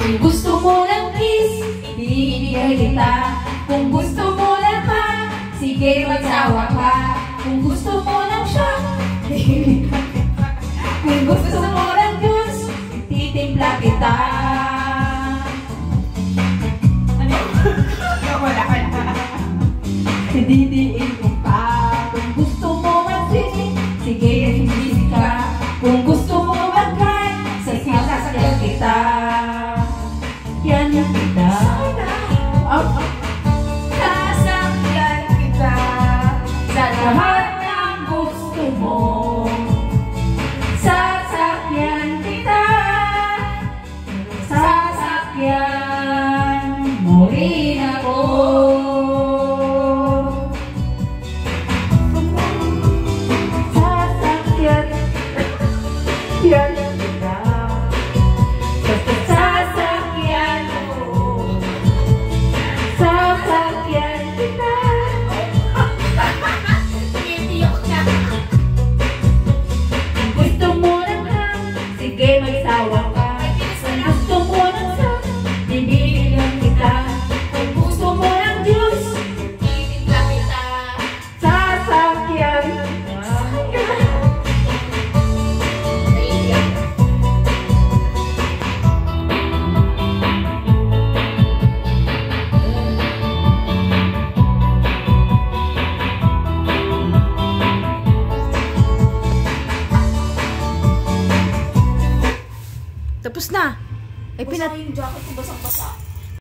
Kung gusto mo ng kiss, ibibigay kita. Kung gusto mo ng hug, sige magsawa ka. Kung gusto mo ng shot, ibibigay kita. Kung gusto mo ng juice, titimpla kita. Ano? Wala. Didiin ko pa. Kung gusto mo mag-sisi, sige mag-sisi ka. Kung gusto mo mag-cry, sasakyan kita. Yan kita. Sasakyan kita sa lahat ng gusto mo. Sasakyan kita. Sasakyan mo rin ako. Sasakyan kita. Sasakyan mo. Sasakyan kita. Gusto mo ng hang, sige magsawa ka. Kung gusto mo ng sang, bibigyan kita. Kung gusto mo ng juice, titimpla kita. Sasakyan kita. Tapos na. Ay, Basta yung jacket ko